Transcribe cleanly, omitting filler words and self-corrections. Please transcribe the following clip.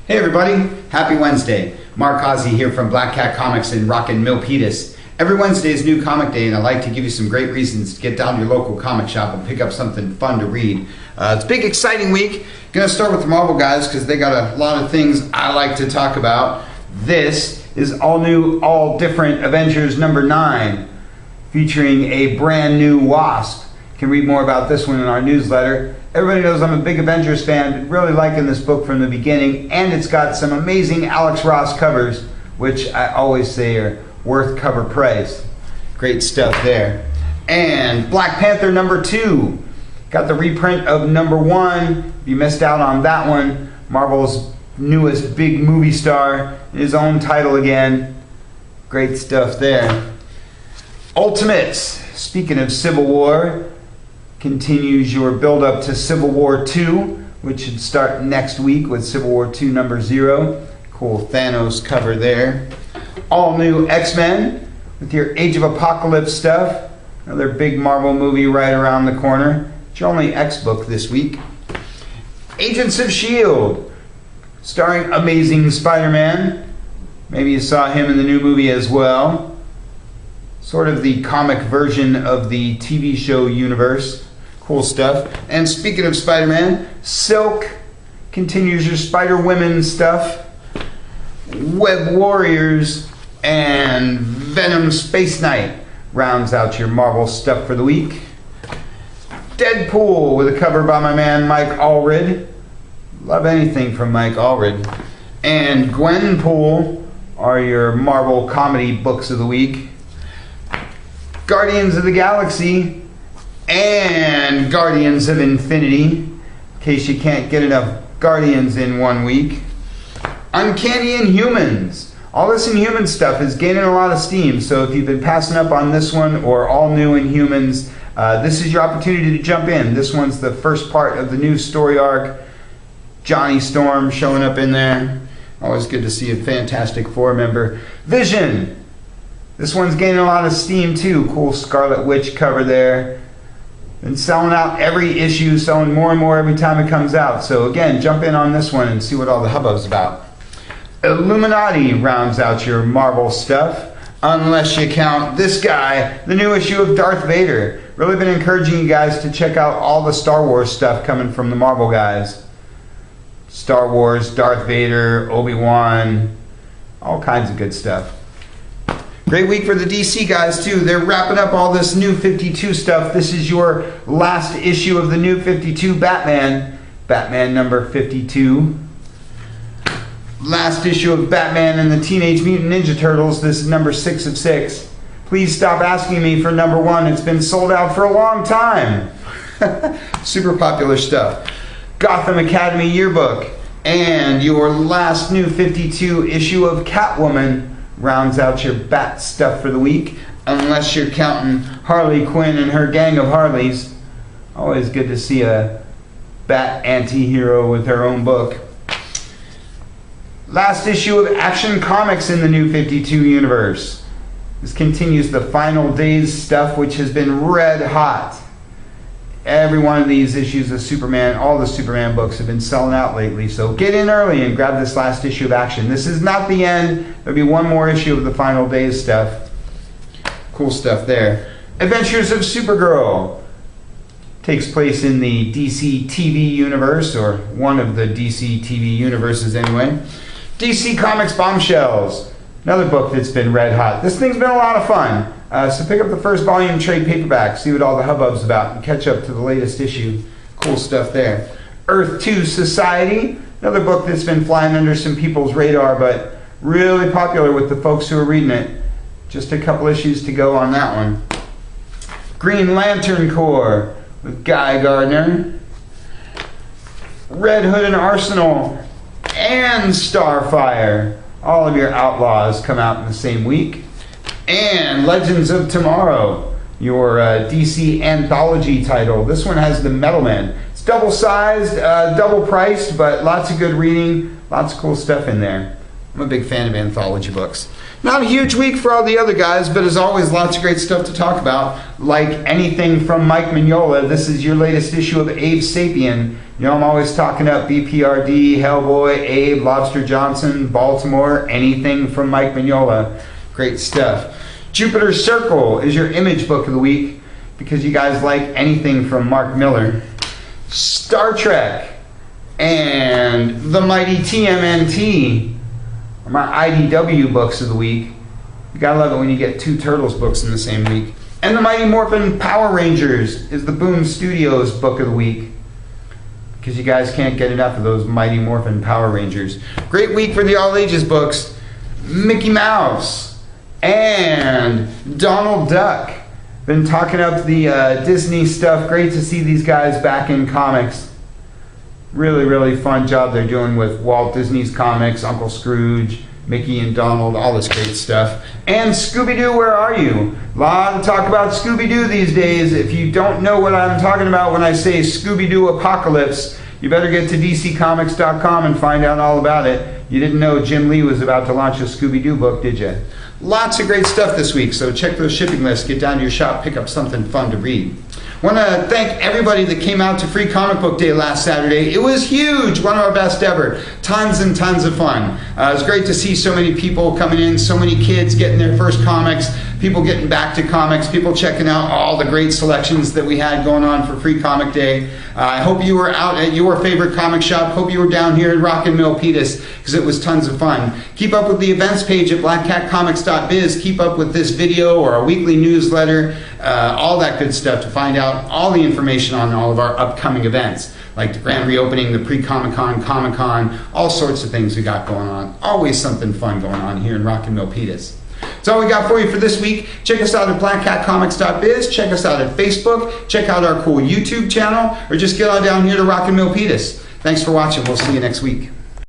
Hey everybody, happy Wednesday. Mark Ozzie here from Black Cat Comics in Rockin' Milpitas. Every Wednesday is New Comic Day, and I like to give you some great reasons to get down to your local comic shop and pick up something fun to read. It's a big, exciting week. Gonna start with the Marvel guys because they got a lot of things I like to talk about. This is all new, all different Avengers number 9, featuring a brand new Wasp. You can read more about this one in our newsletter. Everybody knows I'm a big Avengers fan, been really liking this book from the beginning, and it's got some amazing Alex Ross covers, which I always say are worth cover price. Great stuff there. And Black Panther number 2. Got the reprint of number 1. If you missed out on that one, Marvel's newest big movie star, his own title again. Great stuff there. Ultimates. Speaking of Civil War, continues your build-up to Civil War 2, which should start next week with Civil War 2 number 0. Cool Thanos cover there. All new X-Men with your Age of Apocalypse stuff. Another big Marvel movie right around the corner. It's your only X book this week. Agents of S.H.I.E.L.D. starring Amazing Spider-Man. Maybe you saw him in the new movie as well. Sort of the comic version of the TV show universe. Cool stuff. And speaking of Spider-Man, Silk continues your Spider-Women stuff. Web Warriors and Venom Space Knight rounds out your Marvel stuff for the week. Deadpool with a cover by my man Mike Allred. Love anything from Mike Allred. And Gwenpool are your Marvel comedy books of the week. Guardians of the Galaxy and Guardians of Infinity, in case you can't get enough Guardians in one week. Uncanny Inhumans. All this Inhuman stuff is gaining a lot of steam, so if you've been passing up on this one or all new Inhumans, this is your opportunity to jump in. This one's the first part of the new story arc. Johnny Storm showing up in there. Always good to see a Fantastic Four member. Vision. This one's gaining a lot of steam too. Cool Scarlet Witch cover there. Been selling out every issue, selling more and more every time it comes out. So again, jump in on this one and see what all the hubbub's about. Illuminati rounds out your Marvel stuff, unless you count this guy, the new issue of Darth Vader. Really been encouraging you guys to check out all the Star Wars stuff coming from the Marvel guys. Star Wars, Darth Vader, Obi-Wan, all kinds of good stuff. Great week for the DC guys too. They're wrapping up all this new 52 stuff. This is your last issue of the new 52 Batman. Batman number 52. Last issue of Batman and the Teenage Mutant Ninja Turtles. This is number 6 of 6. Please stop asking me for number 1. It's been sold out for a long time. Super popular stuff. Gotham Academy Yearbook. And your last new 52 issue of Catwoman rounds out your Bat stuff for the week, unless you're counting Harley Quinn and her gang of Harleys. Always good to see a Bat anti-hero with her own book. Last issue of Action Comics in the new 52 universe. This continues the Final Days stuff, which has been red hot. Every one of these issues of Superman, all the Superman books have been selling out lately, so get in early and grab this last issue of Action. This is not the end. There'll be one more issue of the Final Days stuff. Cool stuff there. Adventures of Supergirl takes place in the DC TV universe, or one of the DC TV universes anyway. DC Comics Bombshells, another book that's been red hot. This thing's been a lot of fun. So pick up the first volume trade paperback, see what all the hubbub's about, and catch up to the latest issue. Cool stuff there. Earth 2 Society, another book that's been flying under some people's radar, but really popular with the folks who are reading it. Just a couple issues to go on that one. Green Lantern Corps with Guy Gardner. Red Hood and Arsenal and Starfire. All of your Outlaws come out in the same week. And Legends of Tomorrow, your DC anthology title. This one has the Metal Men. It's double-sized, double-priced, but lots of good reading, lots of cool stuff in there. I'm a big fan of anthology books. Not a huge week for all the other guys, but as always, lots of great stuff to talk about. Like anything from Mike Mignola. This is your latest issue of Abe Sapien. You know, I'm always talking up BPRD, Hellboy, Abe, Lobster Johnson, Baltimore, anything from Mike Mignola. Great stuff. Jupiter's Circle is your image book of the week because you guys like anything from Mark Miller. Star Trek and The Mighty TMNT are my IDW books of the week. You gotta love it when you get two Turtles books in the same week. And The Mighty Morphin Power Rangers is the Boom Studios book of the week because you guys can't get enough of those Mighty Morphin Power Rangers. Great week for the all ages books. Mickey Mouse and Donald Duck. Been talking up the Disney stuff. Great to see these guys back in comics. Really fun job they're doing with Walt Disney's comics, Uncle Scrooge, Mickey and Donald, all this great stuff. And Scooby-Doo, Where Are You? A lot of talk about Scooby-Doo these days. If you don't know what I'm talking about when I say Scooby-Doo Apocalypse, you better get to DCComics.com and find out all about it. You didn't know Jim Lee was about to launch a Scooby-Doo book, did you? Lots of great stuff this week, so check those shipping lists, get down to your shop, pick up something fun to read. I want to thank everybody that came out to Free Comic Book Day last Saturday. It was huge, one of our best ever. Tons and tons of fun. It was great to see so many people coming in, so many kids getting their first comics, people getting back to comics, people checking out all the great selections that we had going on for Free Comic Day. I hope you were out at your favorite comic shop. Hope you were down here in Rockin' Milpitas because it was tons of fun. Keep up with the events page at blackcatcomics.biz. Keep up with this video or our weekly newsletter, all that good stuff to find out all the information on all of our upcoming events, like the grand reopening, the pre-Comic-Con, Comic-Con, all sorts of things we got going on. Always something fun going on here in Rockin' Milpitas. That's all we got for you for this week. Check us out at blackcatcomics.biz. Check us out at Facebook. Check out our cool YouTube channel, or just get on down here to Rockin' Milpitas. Thanks for watching. We'll see you next week.